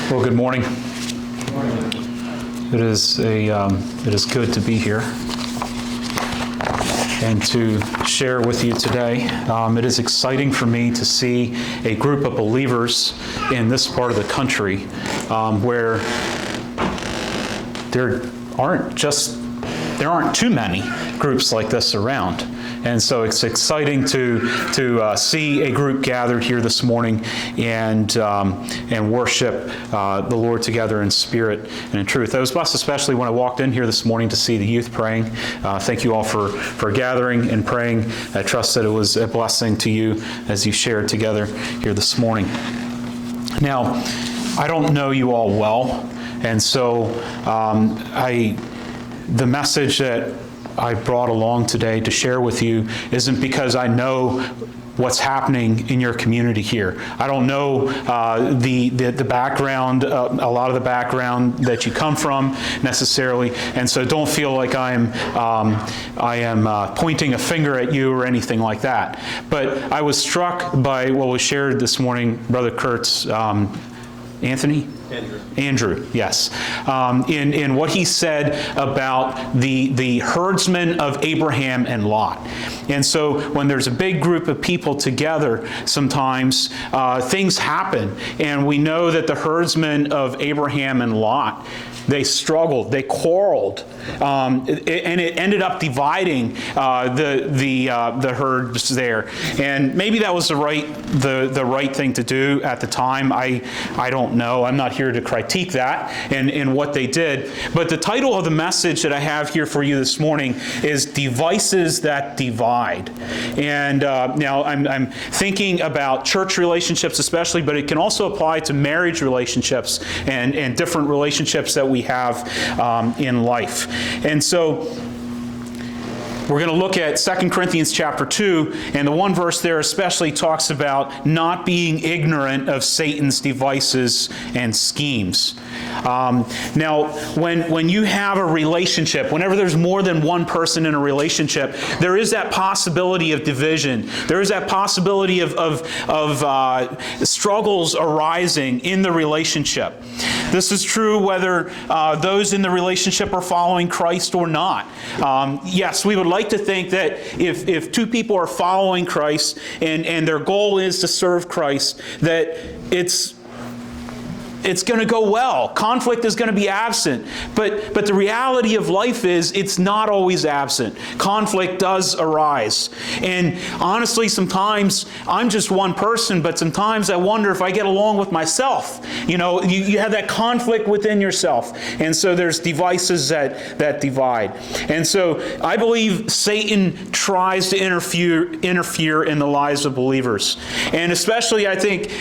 Well, good morning. It is good to be here and to share with you today. It is exciting for me to see a group of believers in this part of the country where there aren't too many groups like this around. And so it's exciting to see a group gathered here this morning and worship the Lord together in spirit and in truth. I was blessed especially when I walked in here this morning to see the youth praying. Thank you all for gathering and praying. I trust that it was a blessing to you as you shared together here this morning. Now, I don't know you all well, and so the message that I brought along today to share with you isn't because I know what's happening in your community here. I don't know the background, a lot of the background that you come from necessarily, and so don't feel like I am pointing a finger at you or anything like that. But I was struck by what was shared this morning, Brother Kurt's Andrew, yes. In what he said about the herdsmen of Abraham and Lot. And so when there's a big group of people together, sometimes things happen. And we know that the herdsmen of Abraham and Lot, they struggled, they quarreled, and it ended up dividing the herds there. And maybe that was the right thing to do at the time. I don't know. I'm not here to critique that and what they did. But the title of the message that I have here for you this morning is Devices That Divide. And now I'm thinking about church relationships especially, but it can also apply to marriage relationships and different relationships that we have in life. And so we're going to look at 2 Corinthians chapter 2, and the one verse there especially talks about not being ignorant of Satan's devices and schemes. Now, when you have a relationship, whenever there's more than one person in a relationship, there is that possibility of division. There is that possibility of struggles arising in the relationship. This is true whether those in the relationship are following Christ or not. Yes, we would like to think that if two people are following Christ and their goal is to serve Christ, that it's going to go well. Conflict is going to be absent. But the reality of life is it's not always absent. Conflict does arise. And honestly, sometimes I'm just one person, but sometimes I wonder if I get along with myself. You know, you have that conflict within yourself. And so there's devices that divide. And so I believe Satan tries to interfere in the lives of believers. And especially I think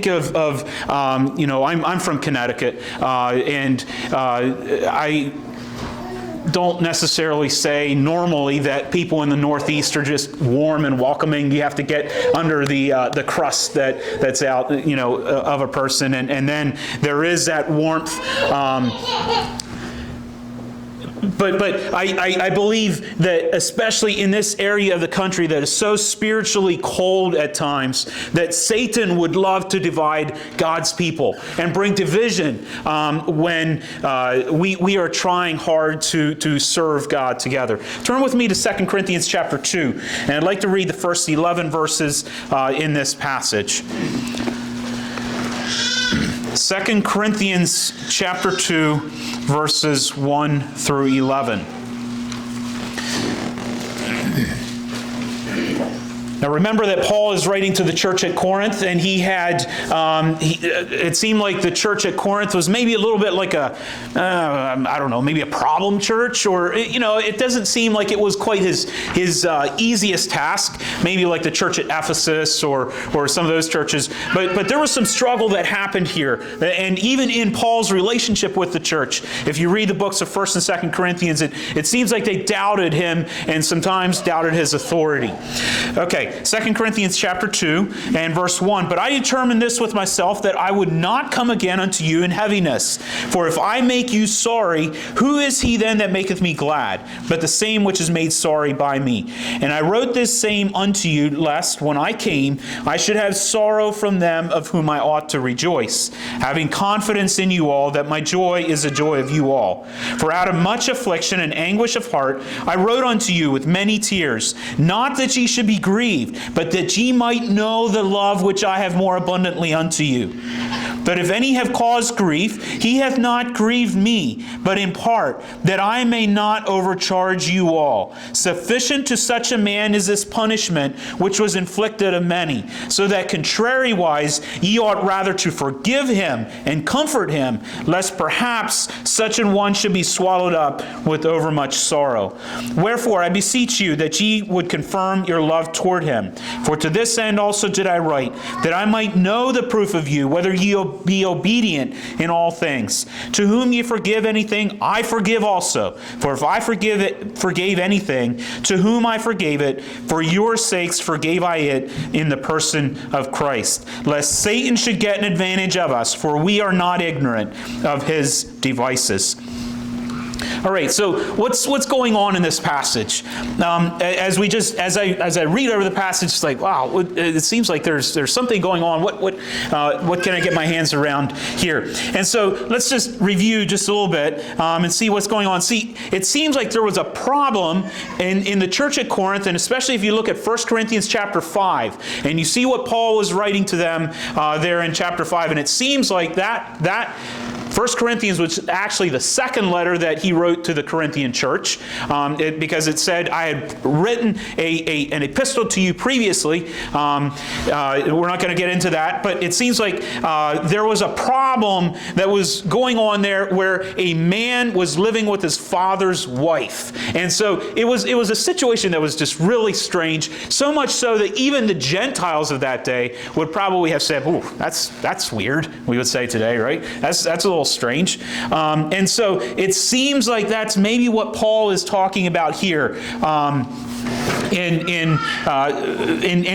of I'm from Connecticut, and I don't necessarily say normally that people in the Northeast are just warm and welcoming. You have to get under the crust that's out, of a person, and then there is that warmth. But I believe that especially in this area of the country that is so spiritually cold at times, that Satan would love to divide God's people and bring division when we are trying hard to serve God together. Turn with me to 2 Corinthians chapter 2, and I'd like to read the first 11 verses in this passage. 2 Corinthians chapter 2, verses 1 through 11. Now remember that Paul is writing to the church at Corinth, and he had, it seemed like the church at Corinth was maybe a little bit like maybe a problem church, or, it doesn't seem like it was quite his easiest task, maybe like the church at Ephesus or some of those churches. But there was some struggle that happened here, and even in Paul's relationship with the church. If you read the books of 1st and 2nd Corinthians, it seems like they doubted him and sometimes doubted his authority. Okay. Okay, 2 Corinthians chapter 2 and verse 1. But I determined this with myself, that I would not come again unto you in heaviness. For if I make you sorry, who is he then that maketh me glad? But the same which is made sorry by me. And I wrote this same unto you, lest when I came, I should have sorrow from them of whom I ought to rejoice, having confidence in you all, that my joy is the joy of you all. For out of much affliction and anguish of heart, I wrote unto you with many tears, not that ye should be grieved, but that ye might know the love which I have more abundantly unto you. But if any have caused grief, he hath not grieved me, but in part, that I may not overcharge you all. Sufficient to such a man is this punishment which was inflicted of many, so that contrariwise ye ought rather to forgive him and comfort him, lest perhaps such an one should be swallowed up with overmuch sorrow. Wherefore I beseech you that ye would confirm your love toward him. For to this end also did I write, that I might know the proof of you, whether ye be obedient in all things. To whom ye forgive anything, I forgive also. For if I forgave anything, to whom I forgave it, for your sakes forgave I it in the person of Christ, lest Satan should get an advantage of us, for we are not ignorant of his devices. All right, so what's going on in this passage? As I read over the passage, it's like, wow, it seems like there's something going on. What can I get my hands around here? And so let's just review just a little bit and see what's going on. See, it seems like there was a problem in the church at Corinth, and especially if you look at 1 Corinthians chapter 5, and you see what Paul was writing to them there in chapter 5, and it seems like that 1 Corinthians was actually the second letter that he wrote to the Corinthian church, because it said, I had written an epistle to you previously. We're not going to get into that, but it seems like there was a problem that was going on there where a man was living with his father's wife. And so it was a situation that was just really strange, so much so that even the Gentiles of that day would probably have said, ooh, that's weird, we would say today, right? That's a little strange. And so it seems like that's maybe what Paul is talking about here in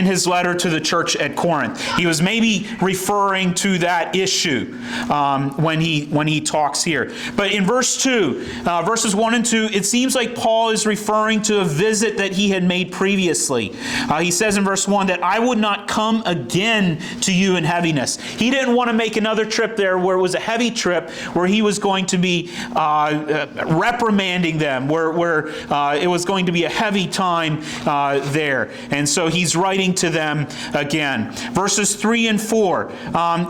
his letter to the church at Corinth. He was maybe referring to that issue when he talks here. But in verse 2, verses 1 and 2, it seems like Paul is referring to a visit that he had made previously. He says in verse 1 that I would not come again to you in heaviness. He didn't want to make another trip there where it was a heavy trip, where he was going to be reprimanding them, where it was going to be a heavy time there. And so he's writing to them again. Verses 3 and 4,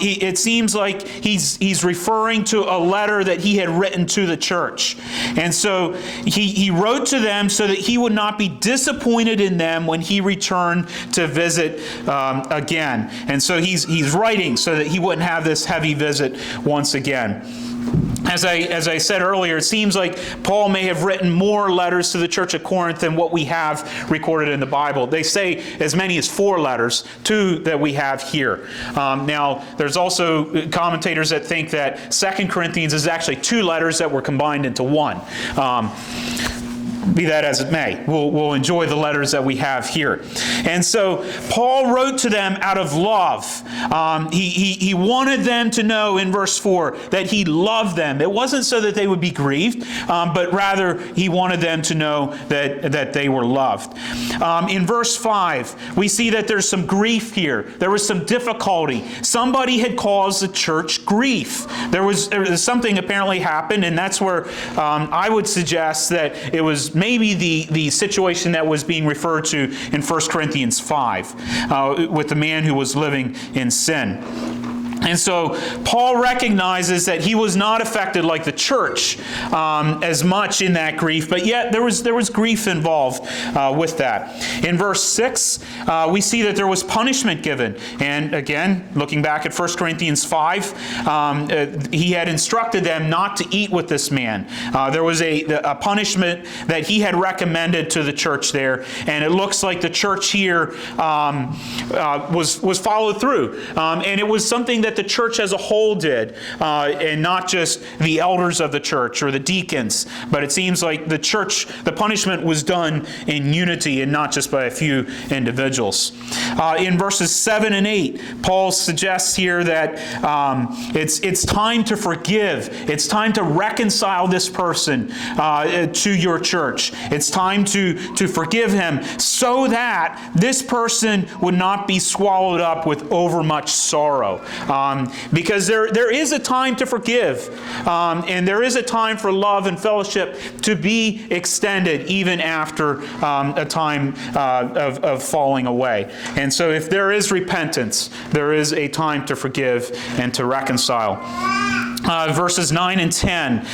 it seems like he's referring to a letter that he had written to the church. And so he wrote to them so that he would not be disappointed in them when he returned to visit again. And so he's writing so that he wouldn't have this heavy visit once again. As I said earlier, it seems like Paul may have written more letters to the church at Corinth than what we have recorded in the Bible. They say as many as 4 letters, 2 that we have here. Now, there's also commentators that think that 2 Corinthians is actually 2 letters that were combined into 1. Be that as it may, we'll enjoy the letters that we have here. And so Paul wrote to them out of love. He wanted them to know in verse 4 that he loved them. It wasn't so that they would be grieved, but rather he wanted them to know that they were loved. In verse 5, we see that there's some grief here. There was some difficulty. Somebody had caused the church grief. There was something apparently happened, and that's where I would suggest that it was maybe the situation that was being referred to in 1 Corinthians 5 with the man who was living in sin. And so Paul recognizes that he was not affected like the church as much in that grief, but yet there was grief involved with that. In verse 6, we see that there was punishment given. And again, looking back at 1 Corinthians 5, he had instructed them not to eat with this man. There was a punishment that he had recommended to the church there, and it looks like the church here was followed through. And it was something that the church as a whole did, and not just the elders of the church or the deacons. But it seems like the punishment was done in unity and not just by a few individuals. In verses 7 and 8, Paul suggests here that it's time to forgive. It's time to reconcile this person to your church. It's time to forgive him so that this person would not be swallowed up with overmuch sorrow. Because there is a time to forgive, and there is a time for love and fellowship to be extended even after a time of falling away. And so if there is repentance, there is a time to forgive and to reconcile. Verses 9 and 10,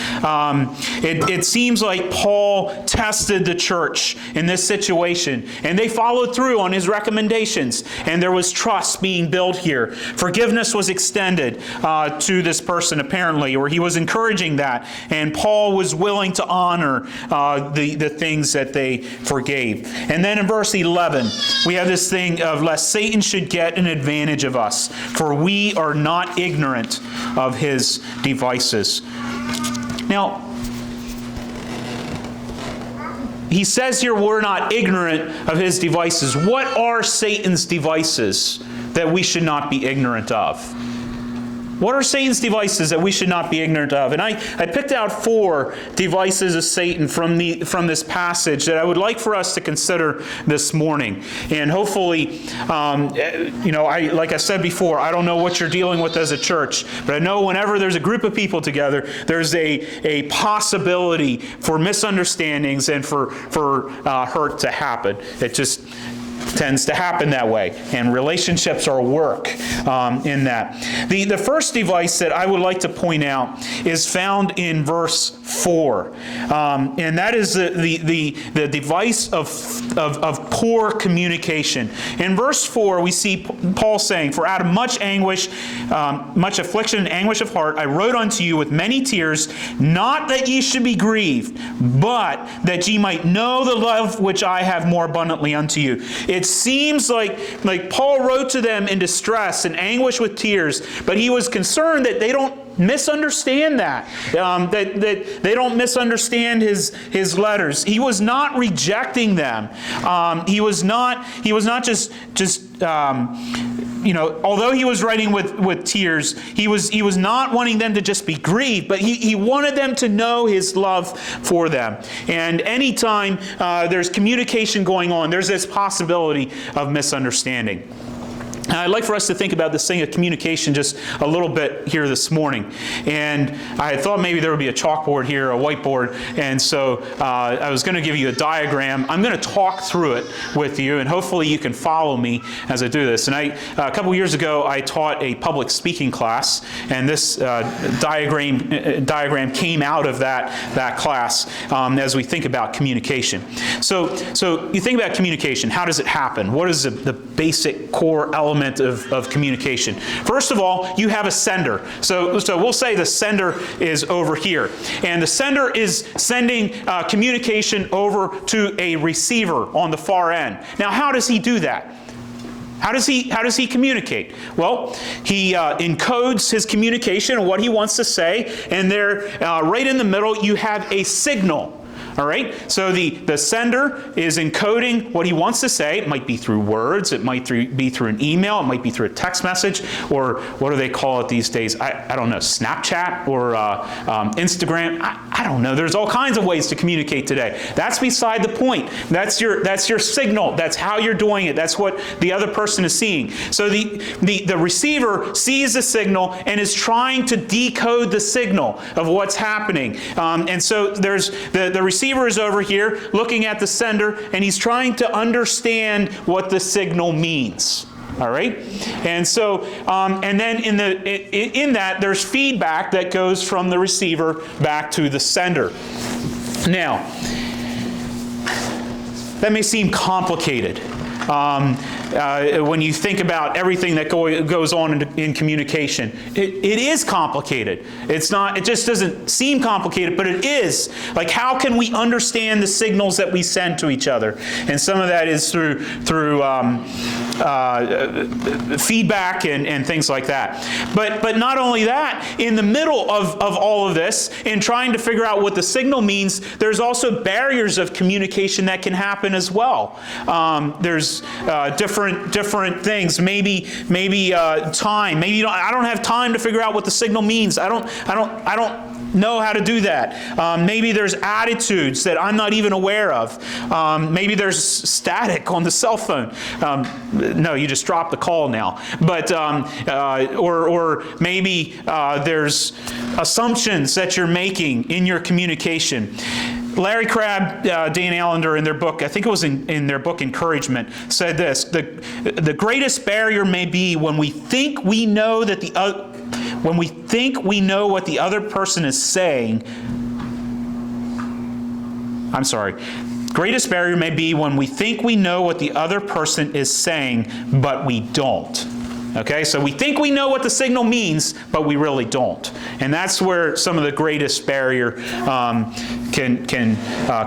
it seems like Paul tested the church in this situation, and they followed through on his recommendations, and there was trust being built here. Forgiveness was extended to this person, apparently, or he was encouraging that, and Paul was willing to honor the things that they forgave. And then in verse 11, we have this thing of, lest Satan should get an advantage of us, for we are not ignorant of his devices. Now, he says here we're not ignorant of his devices. What are Satan's devices that we should not be ignorant of? What are Satan's devices that we should not be ignorant of? And I picked out 4 devices of Satan from this passage that I would like for us to consider this morning. And hopefully, like I said before, I don't know what you're dealing with as a church, but I know whenever there's a group of people together, there's a possibility for misunderstandings and for hurt to happen. It just tends to happen that way, and relationships are work in that. The first device that I would like to point out is found in verse 4, and that is the device of poor communication. In verse 4, we see Paul saying, "For out of much anguish, much affliction and anguish of heart, I wrote unto you with many tears, not that ye should be grieved, but that ye might know the love which I have more abundantly unto you." It seems like Paul wrote to them in distress and anguish with tears, but he was concerned that they don't misunderstand that they don't misunderstand his letters. He was not rejecting them. He was not just although he was writing with tears, he was not wanting them to just be grieved, but he wanted them to know his love for them. And anytime there's communication going on, there's this possibility of misunderstanding. I'd like for us to think about this thing of communication just a little bit here this morning. And I thought maybe there would be a chalkboard here, a whiteboard, and so I was going to give you a diagram. I'm going to talk through it with you, and hopefully you can follow me as I do this. And a couple years ago, I taught a public speaking class, and this diagram came out of that class as we think about communication. So you think about communication. How does it happen? What is the basic core element of communication? First of all, you have a sender. So we'll say the sender is over here, and the sender is sending communication over to a receiver on the far end. Now, how does he do that? How does he communicate? Well, he encodes his communication and what he wants to say, and there, right in the middle, you have a signal. All right? So the sender is encoding what he wants to say. It might be through words. It might be through an email. It might be through a text message. Or what do they call it these days? I don't know, Snapchat or Instagram. I don't know. There's all kinds of ways to communicate today. That's beside the point. That's your signal. That's how you're doing it. That's what the other person is seeing. So the receiver sees the signal and is trying to decode the signal of what's happening. And so there's the receiver is over here looking at the sender, and he's trying to understand what the signal means. All right, and so and then in that there's feedback that goes from the receiver back to the sender. Now, that may seem complicated. When you think about everything that goes on in communication, it is complicated. It's not. It just doesn't seem complicated, but it is. Like, how can we understand the signals that we send to each other? And some of that is through feedback and things like that. But not only that, in the middle of all of this, in trying to figure out what the signal means, there's also barriers of communication that can happen as well. There's different things. Maybe time. Maybe I don't have time to figure out what the signal means. I don't know how to do that. Maybe there's attitudes that I'm not even aware of. Maybe there's static on the cell phone. No, you just dropped the call now. But or maybe there's assumptions that you're making in your communication. Larry Crabb, Dan Allender, in their book, I think it was in their book Encouragement, said this: the greatest barrier may be when we think we know that when we think we know what the other person is saying. I'm sorry. Greatest barrier may be when we think we know what the other person is saying, but we don't. Okay, so we think we know what the signal means, but we really don't. And that's where some of the greatest barrier can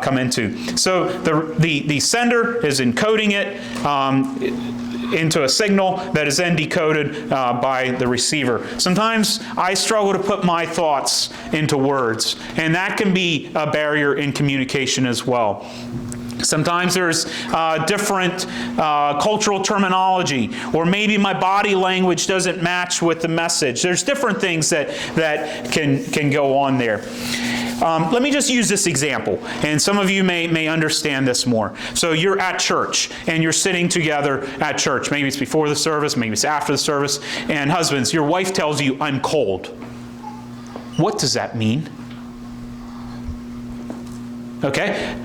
come into. So the sender is encoding it into a signal that is then decoded by the receiver. Sometimes I struggle to put my thoughts into words, and that can be a barrier in communication as well. Sometimes there's different cultural terminology, or maybe my body language doesn't match with the message. There's different things that can go on there. Let me just use this example, and some of you may understand this more. So you're at church, and you're sitting together at church. Maybe it's before the service, maybe it's after the service, and husbands, your wife tells you, "I'm cold." What does that mean? Okay?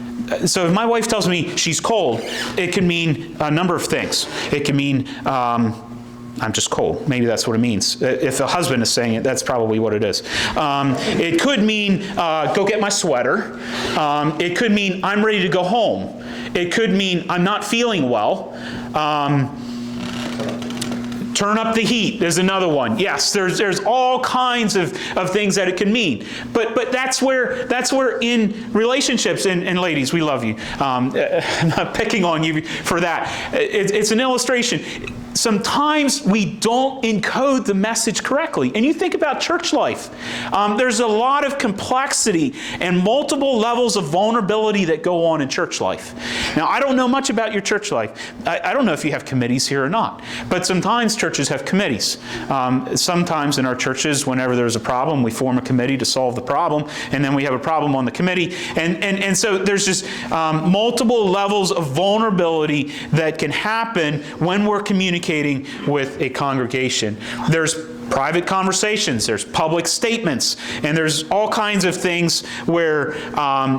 So if my wife tells me she's cold, it can mean a number of things. It can mean I'm just cold. Maybe that's what it means. If a husband is saying it, that's probably what it is. It could mean go get my sweater. It could mean I'm ready to go home. It could mean I'm not feeling well. Turn up the heat is another one. Yes, there's all kinds of things that it can mean. But that's where in relationships, and ladies, we love you. I'm not picking on you for that. It's an illustration. Sometimes we don't encode the message correctly. And you think about church life. There's a lot of complexity and multiple levels of vulnerability that go on in church life. Now, I don't know much about your church life. I don't know if you have committees here or not. But sometimes churches have committees. Sometimes in our churches, whenever there's a problem, we form a committee to solve the problem. And then we have a problem on the committee. And so there's just multiple levels of vulnerability that can happen when we're communicating with a congregation. There's private conversations, there's public statements, and there's all kinds of things where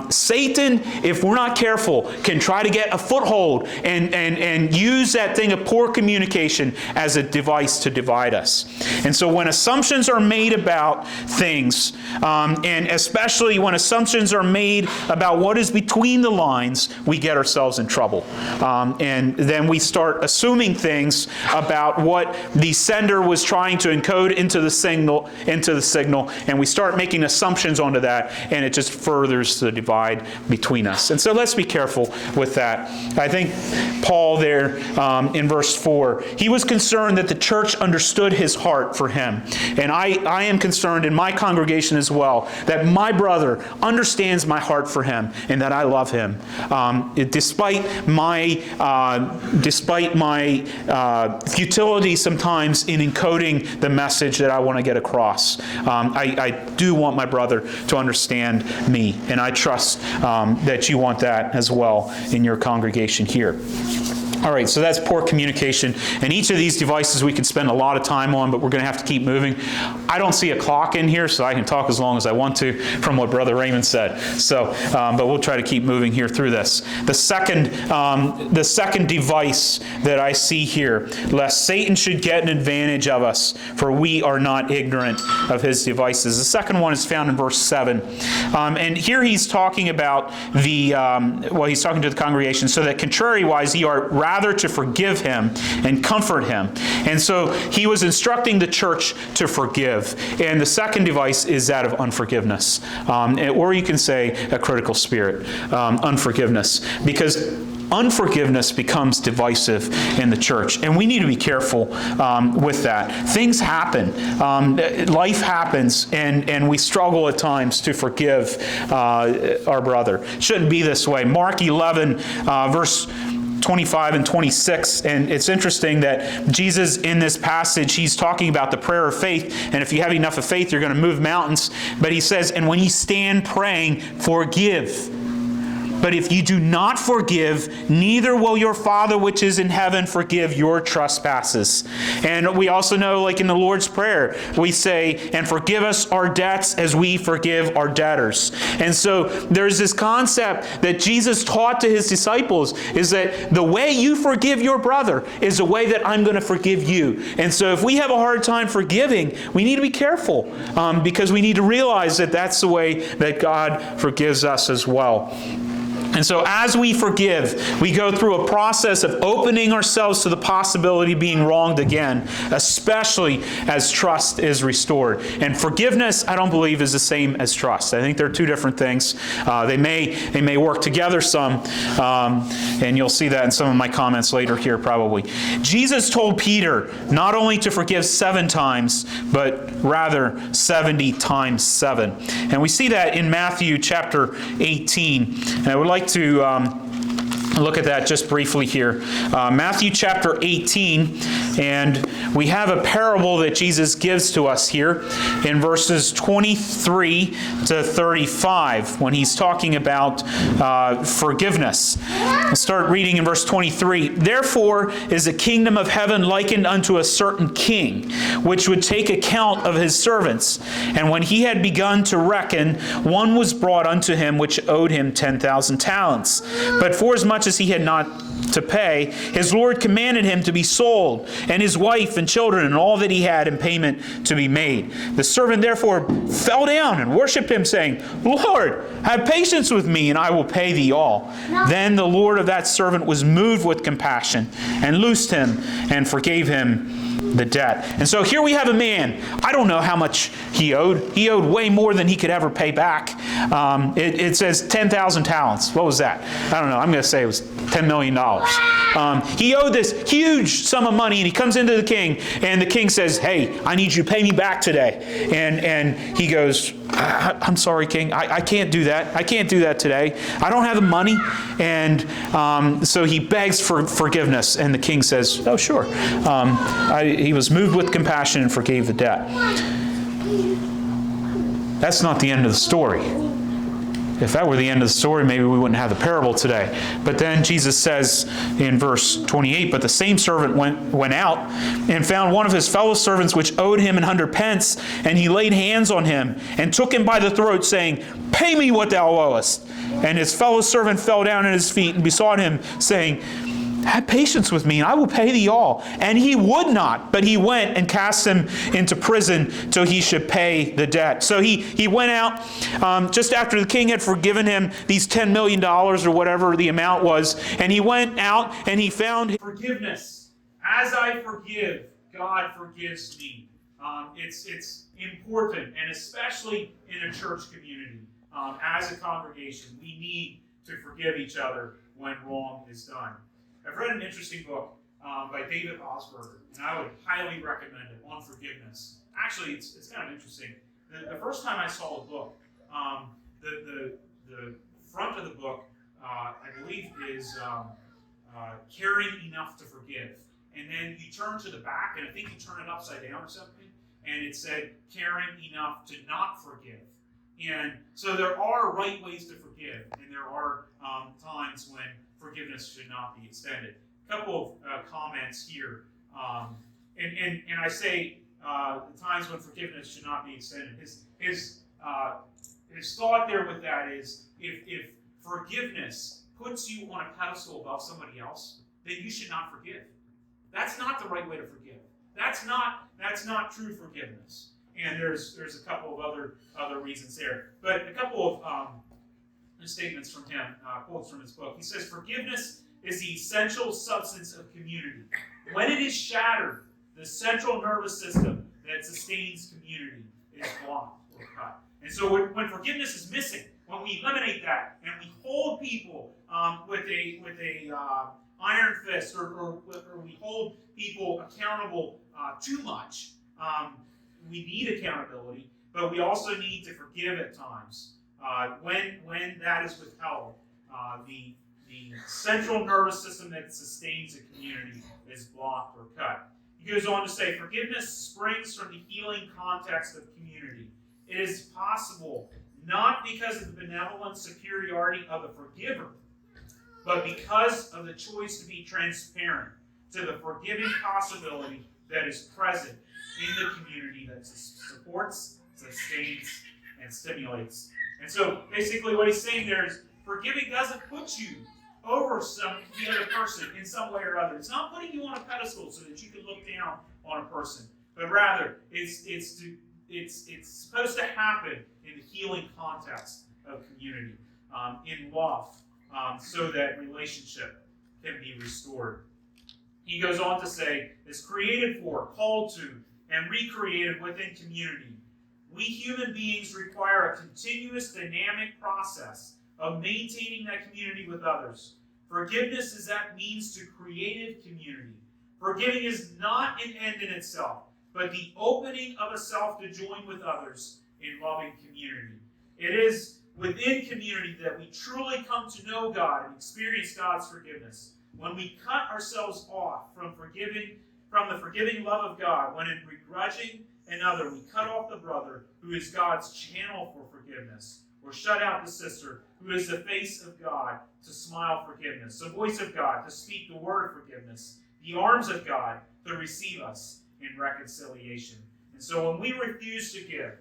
Satan, if we're not careful, can try to get a foothold and use that thing of poor communication as a device to divide us. And so when assumptions are made about things, and especially when assumptions are made about what is between the lines, we get ourselves in trouble. And then we start assuming things about what the sender was trying to encode into the signal, and we start making assumptions onto that, and it just furthers the divide between us. And so let's be careful with that. I think Paul there in verse 4, he was concerned that the church understood his heart for him. And I am concerned in my congregation as well that my brother understands my heart for him and that I love him. Despite my futility sometimes in encoding the message that I want to get across, I do want my brother to understand me, and I trust that you want that as well in your congregation here. All right, so that's poor communication. And each of these devices we could spend a lot of time on, but we're going to have to keep moving. I don't see a clock in here, so I can talk as long as I want to from what Brother Raymond said. So, but we'll try to keep moving here through this. The second device that I see here, lest Satan should get an advantage of us, for we are not ignorant of his devices. The second one is found in verse 7. And here he's talking about he's talking to the congregation, so that contrariwise ye are rather to forgive him and comfort him. And so he was instructing the church to forgive. And the second device is that of unforgiveness. Or you can say a critical spirit, unforgiveness. Because unforgiveness becomes divisive in the church. And we need to be careful with that. Things happen. Life happens, and we struggle at times to forgive our brother. It shouldn't be this way. Mark 11, verse 25 and 26, and it's interesting that Jesus in this passage, he's talking about the prayer of faith, and if you have enough of faith, you're going to move mountains. But he says, and when you stand praying, forgive. But if you do not forgive, neither will your Father which is in heaven forgive your trespasses. And we also know, like in the Lord's Prayer, we say, and forgive us our debts as we forgive our debtors. And so there's this concept that Jesus taught to his disciples, is that the way you forgive your brother is the way that I'm going to forgive you. And so if we have a hard time forgiving, we need to be careful, because we need to realize that that's the way that God forgives us as well. And so as we forgive, we go through a process of opening ourselves to the possibility of being wronged again, especially as trust is restored. And forgiveness, I don't believe, is the same as trust. I think they're two different things. They may work together some, and you'll see that in some of my comments later here probably. Jesus told Peter not only to forgive 7 times, but rather 70 times 7. And we see that in Matthew chapter 18. And I would like to look at that just briefly here. Matthew chapter 18, and we have a parable that Jesus gives to us here in verses 23 to 35 when he's talking about forgiveness. I'll start reading in verse 23. Therefore is the kingdom of heaven likened unto a certain king, which would take account of his servants. And when he had begun to reckon, one was brought unto him which owed him 10,000 talents. But forasmuch as he had not to pay, his Lord commanded him to be sold, and his wife and children and all that he had in payment to be made. The servant therefore fell down and worshipped him, saying, Lord, have patience with me, and I will pay thee all. Then the Lord of that servant was moved with compassion, and loosed him, and forgave him the debt. And so here we have a man. I don't know how much he owed. He owed way more than he could ever pay back. It says 10,000 talents. What was that? I don't know. I'm going to say it was $10 million. He owed this huge sum of money, and he comes into the king, and the king says, hey, I need you to pay me back today. And he goes, I'm sorry, king. I can't do that. I can't do that today. I don't have the money. And so he begs for forgiveness, and the king says, oh, sure. He was moved with compassion and forgave the debt. That's not the end of the story. If that were the end of the story, maybe we wouldn't have the parable today. But then Jesus says in verse 28, but the same servant went out and found one of his fellow servants which owed him 100 pence, and he laid hands on him and took him by the throat, saying, pay me what thou owest. And his fellow servant fell down at his feet and besought him, saying, have patience with me, and I will pay thee all. And he would not, but he went and cast him into prison till he should pay the debt. So he went out just after the king had forgiven him these $10 million or whatever the amount was. And he went out and he found forgiveness. As I forgive, God forgives me. It's important, and especially in a church community, as a congregation, we need to forgive each other when wrong is done. I've read an interesting book by David Osberger, and I would highly recommend it, on forgiveness. Actually, it's kind of interesting. The first time I saw the book, the front of the book, I believe, is caring enough to forgive. And then you turn to the back, and I think you turn it upside down or something, and it said caring enough to not forgive. And so there are right ways to forgive, and there are times when forgiveness should not be extended. A couple of comments here. And I say the times when forgiveness should not be extended. His thought there with that is, if forgiveness puts you on a pedestal above somebody else, then you should not forgive. That's not the right way to forgive. That's not true forgiveness. And there's a couple of other reasons there. But a couple of statements from him, quotes from his book. He says, forgiveness is the essential substance of community. When it is shattered, the central nervous system that sustains community is blocked or cut. And so when forgiveness is missing, when we eliminate that and we hold people with a iron fist, or we hold people accountable too much. We need accountability, but we also need to forgive at times. When that is withheld, the central nervous system that sustains a community is blocked or cut. He goes on to say, forgiveness springs from the healing context of community. It is possible not because of the benevolent superiority of the forgiver, but because of the choice to be transparent to the forgiving possibility that is present in the community that supports, sustains, and stimulates. And so basically what he's saying there is forgiving doesn't put you over the other person in some way or other. It's not putting you on a pedestal so that you can look down on a person, but rather it's supposed to happen in the healing context of community, in love, so that relationship can be restored. He goes on to say, is created for, called to, and recreated within community. We human beings require a continuous dynamic process of maintaining that community with others. Forgiveness is that means to creative community. Forgiving is not an end in itself, but the opening of a self to join with others in loving community. It is within community that we truly come to know God and experience God's forgiveness. When we cut ourselves off from the forgiving love of God, when in begrudging another we cut off the brother who is God's channel for forgiveness, or shut out the sister who is the face of God to smile forgiveness, the voice of God to speak the word of forgiveness, the arms of God to receive us in reconciliation. And so when we refuse to give,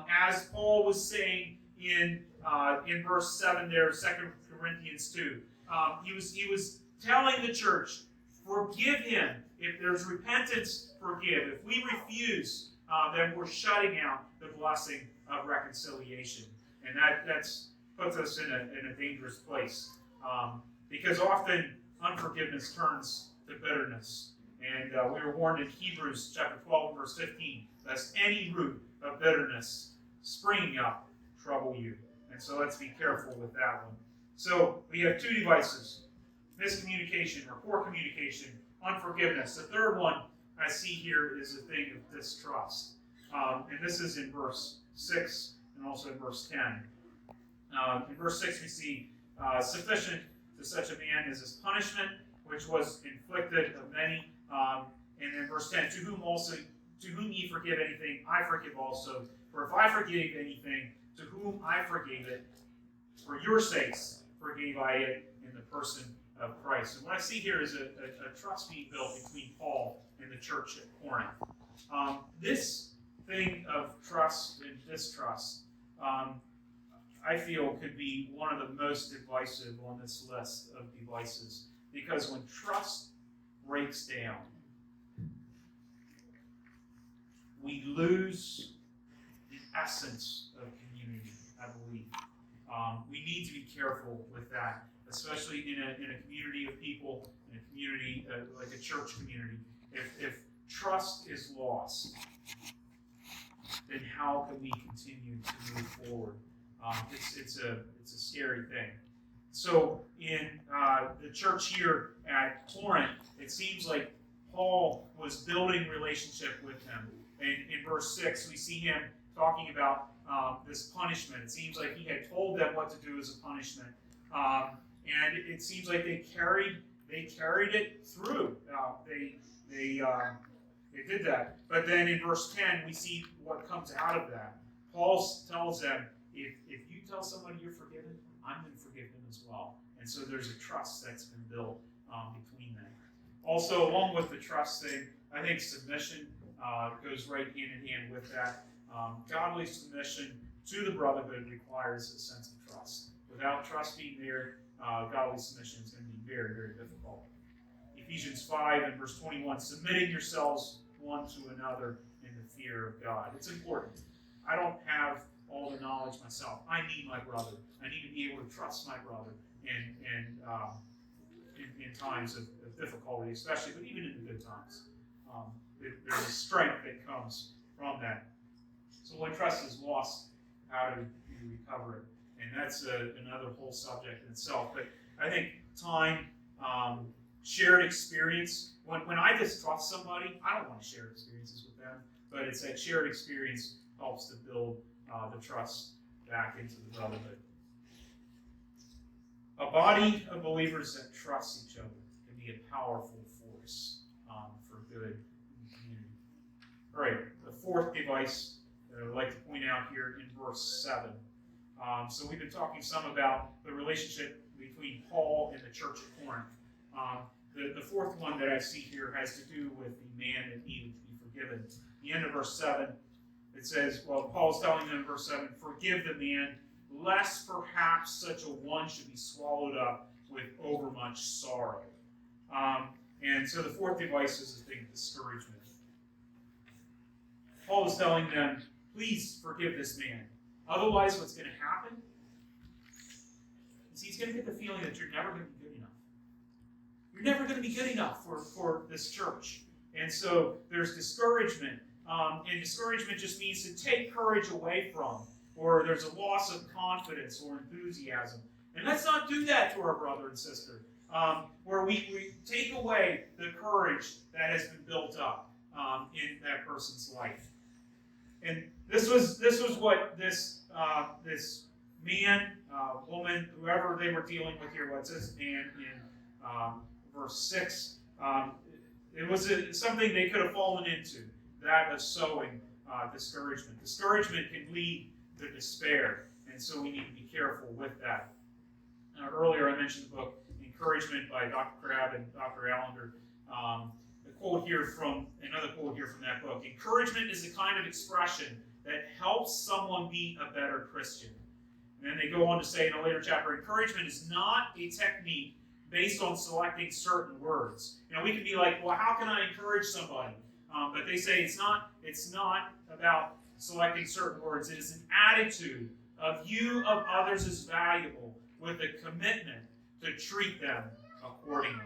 as Paul was saying in verse 7 there, 2 Corinthians 2, he was telling the church, forgive him. If there's repentance, forgive. If we refuse, then we're shutting out the blessing of reconciliation. And that puts us in a dangerous place. Because often unforgiveness turns to bitterness. And we were warned in Hebrews chapter 12, verse 15, lest any root of bitterness springing up trouble you. And so let's be careful with that one. So we have two devices: miscommunication or poor communication, unforgiveness. The third one I see here is a thing of distrust. And this is in verse 6 and also in verse 10. In verse 6 we see, sufficient to such a man is his punishment, which was inflicted of many. And in verse 10, to whom ye forgive anything, I forgive also. For if I forgave anything, to whom I forgave it, for your sakes forgave I it in the person of Christ. And what I see here is a trust being built between Paul and the church at Corinth. This thing of trust and distrust, I feel, could be one of the most divisive on this list of devices. Because when trust breaks down, we lose the essence of community, I believe. We need to be careful with that, especially in a community of people, in a community like a church community. If trust is lost, then how can we continue to move forward? It's a scary thing. So in the church here at Corinth, it seems like Paul was building relationship with them. And in verse 6, we see him talking about this punishment. It seems like he had told them what to do as a punishment. And it seems like they carried it through. They did that. But then in verse 10, we see what comes out of that. Paul tells them, if you tell somebody you're forgiven, I'm going to forgive them as well. And so there's a trust that's been built between them. Also, along with the trust thing, I think submission goes right hand in hand with that. Godly submission to the brotherhood requires a sense of trust. Without trust being there, godly submission is going to be very, very difficult. Ephesians 5 and verse 21, submitting yourselves one to another in the fear of God. It's important. I don't have all the knowledge myself. I need my brother. I need to be able to trust my brother in times of difficulty, especially, but even in the good times. There's a strength that comes from that. So when trust is lost, how do you recover it? And that's another whole subject in itself. But I think time, shared experience. When I distrust somebody, I don't want to share experiences with them, but it's that shared experience helps to build the trust back into the brotherhood. A body of believers that trust each other can be a powerful force for good in the community. All right, the fourth device that I would like to point out here in verse 7. So we've been talking some about the relationship between Paul and the church at Corinth. The fourth one that I see here has to do with the man that needed to be forgiven. At the end of verse 7, it says, well, Paul's telling them in verse 7, forgive the man, lest perhaps such a one should be swallowed up with overmuch sorrow. And so the fourth device is a thing of discouragement. Paul is telling them, please forgive this man. Otherwise, what's going to happen is he's going to get the feeling that you're never going to be good enough. You're never going to be good enough for this church. And so there's discouragement. And discouragement just means to take courage away from, or there's a loss of confidence or enthusiasm. And let's not do that to our brother and sister, where we take away the courage that has been built up in that person's life. And this was what this man, woman, whoever they were dealing with here, what says man in verse 6, it was something they could have fallen into, that of sowing discouragement. Discouragement can lead to despair, and so we need to be careful with that. Earlier I mentioned the book Encouragement by Dr. Crabb and Dr. Allender. Another quote here from that book. Encouragement is a kind of expression that helps someone be a better Christian. And then they go on to say in a later chapter, encouragement is not a technique based on selecting certain words. We can be like, well, how can I encourage somebody? But they say it's not about selecting certain words. It is an attitude of view of others as valuable with a commitment to treat them accordingly.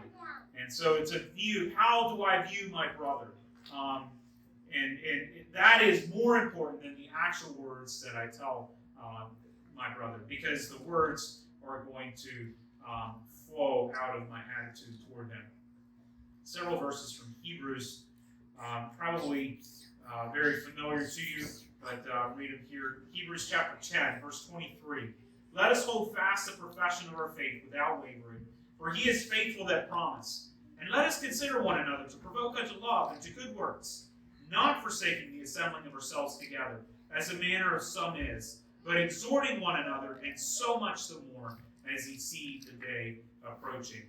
And so it's a view, how do I view my brother? And that is more important than the actual words that I tell my brother, because the words are going to flow out of my attitude toward them. Several verses from Hebrews, probably very familiar to you, but read them here. Hebrews chapter 10, verse 23. Let us hold fast the profession of our faith without wavering, for he is faithful that promised. And let us consider one another to provoke unto love and to good works, not forsaking the assembling of ourselves together, as the manner of some is, but exhorting one another, and so much the more as ye see the day approaching.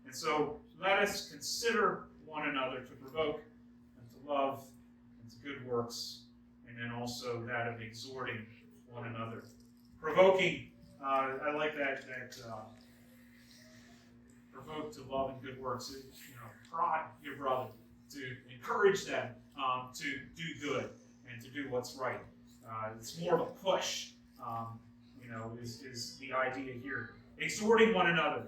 And so let us consider one another to provoke unto love and to good works, and then also that of exhorting one another. Provoking, I like that provoke to love and good works. Prod your brother, to encourage them to do good and to do what's right. It's more of a push, is the idea here. Exhorting one another,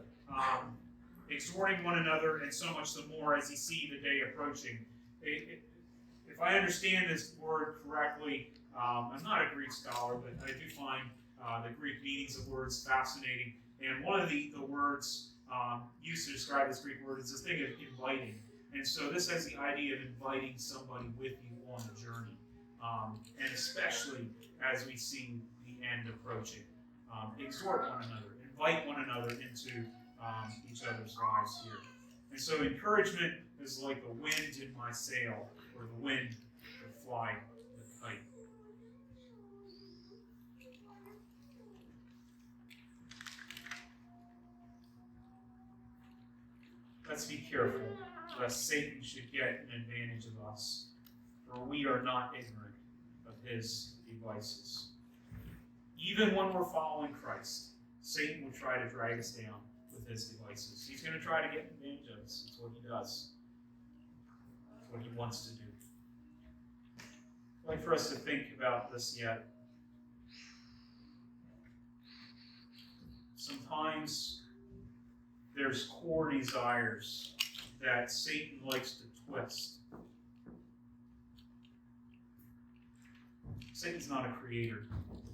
and so much the more as you see the day approaching. If I understand this word correctly, I'm not a Greek scholar, but I do find the Greek meanings of words fascinating. And one of the words used to describe this Greek word is this thing of inviting. And so this has the idea of inviting somebody with you on a journey, and especially as we see the end approaching. Exhort one another, invite one another into each other's lives here. And so encouragement is like the wind in my sail, or the wind to fly the kite. Let's be careful, lest Satan should get an advantage of us, for we are not ignorant of his devices. Even when we're following Christ, Satan will try to drag us down with his devices. He's going to try to get an advantage of us. It's what he does. It's what he wants to do. I'd like for us to think about this yet. Sometimes there's core desires that Satan likes to twist. Satan's not a creator.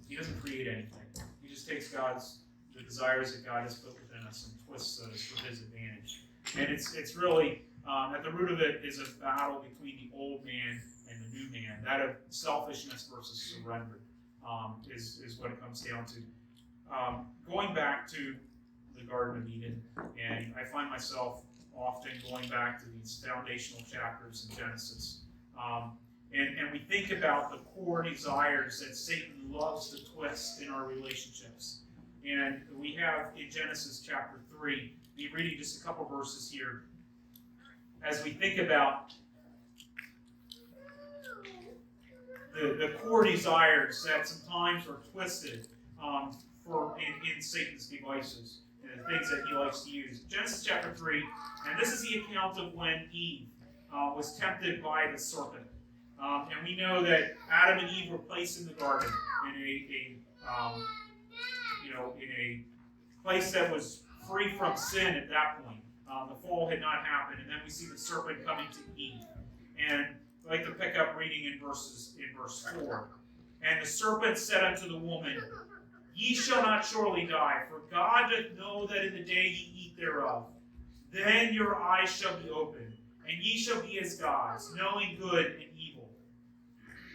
He doesn't create anything. He just takes God's the desires that God has put within us and twists those for his advantage. And it's really, at the root of it is a battle between the old man and the new man, that of selfishness versus surrender, is what it comes down to. Going back to the Garden of Eden, and I find myself often going back to these foundational chapters in Genesis. And we think about the core desires that Satan loves to twist in our relationships. And we have in Genesis chapter 3, be reading just a couple verses here, as we think about the core desires that sometimes are twisted in Satan's devices and the things that he likes to use. Genesis chapter 3, and this is the account of when Eve was tempted by the serpent. And we know that Adam and Eve were placed in the garden in a place that was free from sin at that point. The fall had not happened, and then we see the serpent coming to Eve. And I'd like to pick up reading in verse 4. And the serpent said unto the woman, Ye shall not surely die, for God doth know that in the day ye eat thereof, then your eyes shall be opened, and ye shall be as gods, knowing good and evil.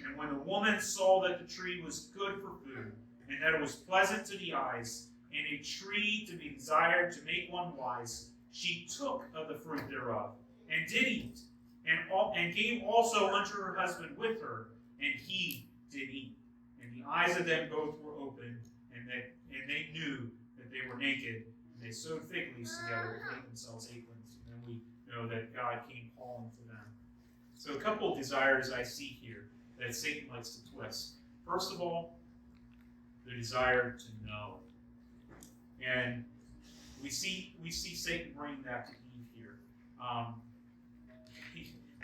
And when the woman saw that the tree was good for food, and that it was pleasant to the eyes, and a tree to be desired to make one wise, she took of the fruit thereof, and did eat, and gave also unto her husband with her, and he did eat. And the eyes of them both were opened, and they knew that they were naked, and they sewed fig leaves together and made themselves aprons. And then we know that God came calling for them. So a couple of desires I see here that Satan likes to twist. First of all, the desire to know. And we see Satan bring that to Eve here.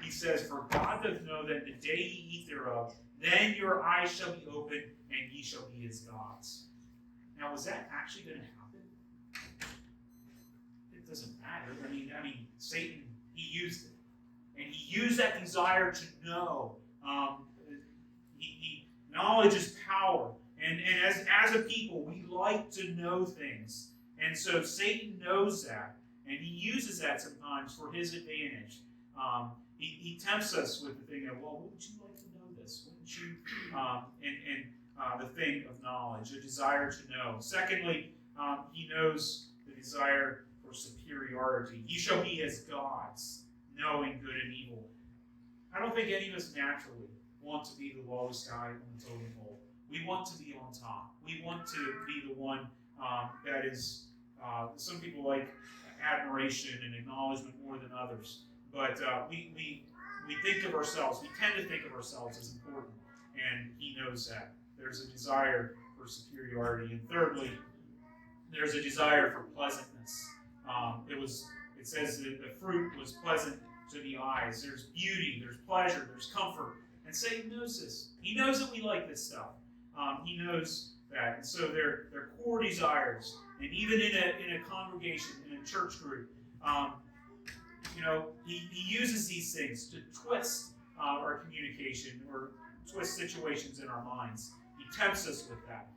He says, For God doth know that the day ye eat thereof, then your eyes shall be opened, and ye shall be as gods. Now, was that actually going to happen? It doesn't matter. I mean, Satan, he used it. And he used that desire to know. Knowledge is power. And as a people, we like to know things. And so Satan knows that. And he uses that sometimes for his advantage. He tempts us with the thing of, well, wouldn't you like to know this? Wouldn't you? The thing of knowledge, a desire to know. Secondly, he knows the desire for superiority. Ye shall be as gods, knowing good and evil. I don't think any of us naturally want to be the lowest guy on the totem pole. We want to be on top. We want to be the one that is, some people like admiration and acknowledgement more than others. But we think of ourselves, we tend to think of ourselves as important, and he knows that. There's a desire for superiority. And thirdly, there's a desire for pleasantness. It says that the fruit was pleasant to the eyes. There's beauty, there's pleasure, there's comfort. And Satan knows this. He knows that we like this stuff. He knows that. And so they're core desires. And even in a congregation, in a church group, he uses these things to twist our communication or twist situations in our minds. He tempts us with that.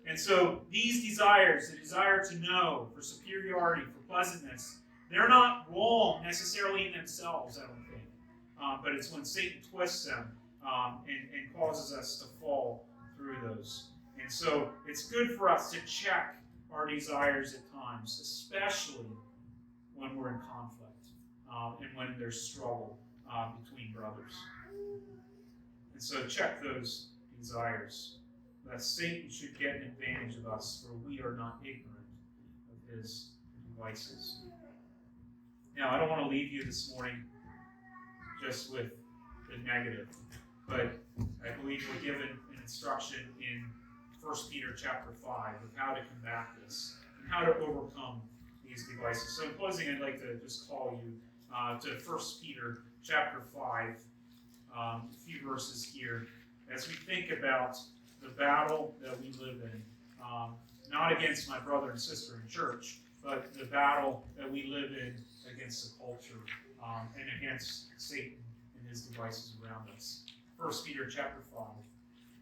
And so these desires, the desire to know, for superiority, for pleasantness, they're not wrong necessarily in themselves, I don't think. But it's when Satan twists them and causes us to fall through those. And so it's good for us to check our desires at times, especially when we're in conflict and when there's struggle between brothers. And so check those desires, that Satan should get an advantage of us, for we are not ignorant of his devices. Now, I don't want to leave you this morning just with the negative, but I believe we're given an instruction in 1 Peter chapter 5 of how to combat this and how to overcome these devices. So in closing, I'd like to just call you to 1 Peter chapter 5, a few verses here, as we think about the battle that we live in, not against my brother and sister in church, but the battle that we live in against the culture and against Satan and his devices around us. 1 Peter chapter 5,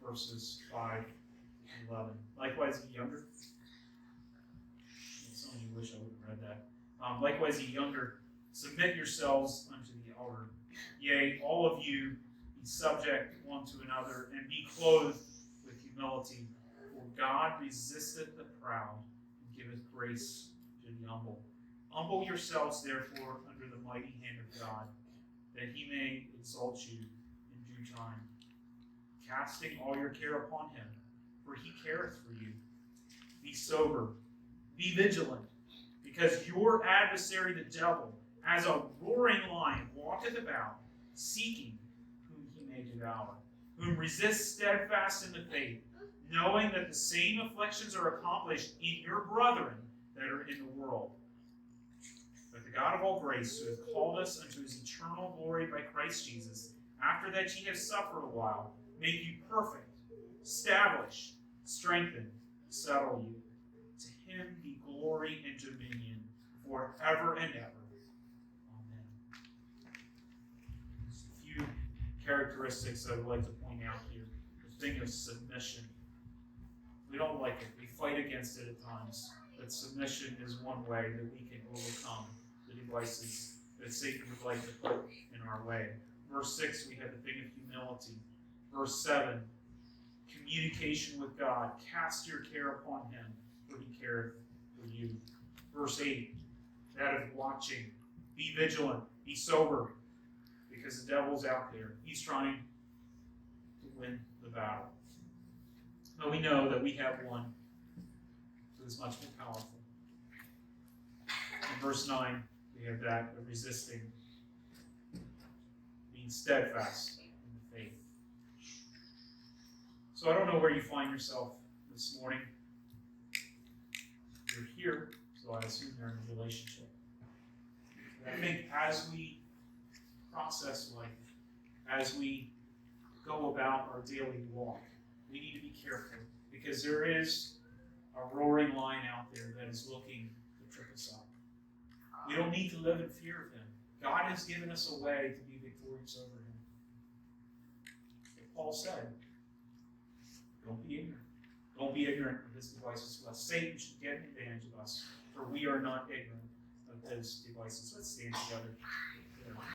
verses 5 and 11. Likewise, ye younger, and you wish I would have read that. Likewise, ye younger, submit yourselves unto the elder. Yea, all of you be subject one to another, and be clothed with humility. For God resisteth the proud, and giveth grace to the humble. Humble yourselves, therefore, under the mighty hand of God, that he may exalt you in due time, casting all your care upon him, for he careth for you. Be sober, be vigilant, because your adversary the devil, as a roaring lion, walketh about, seeking whom he may devour, whom resist steadfast in the faith, knowing that the same afflictions are accomplished in your brethren that are in the world. But the God of all grace, who hath called us unto his eternal glory by Christ Jesus, after that ye have suffered a while, make you perfect, establish, strengthen, settle you. To him be glory and dominion forever and ever. Amen. Just a few characteristics I would like to point out here. The thing of submission. We don't like it. We fight against it at times. But submission is one way that we can overcome the devices that Satan would like to put in our way. Verse 6, we have the thing of humility. Verse 7, communication with God. Cast your care upon him, for he careth for you. Verse 8, that of watching. Be vigilant, be sober, because the devil's out there. He's trying to win the battle. But we know that we have one who is much more powerful. In verse 9, we have that of resisting, being steadfast in the faith. So I don't know where you find yourself this morning. You're here, so I assume you're in a relationship. And I think as we process life, as we go about our daily walk, we need to be careful, because there is a roaring lion out there that is looking to trip us up. We don't need to live in fear of him. God has given us a way to be victorious over him. Like Paul said, don't be ignorant. Don't be ignorant of his devices, lest Satan should get advantage of us, for we are not ignorant of his devices. Let's stand together.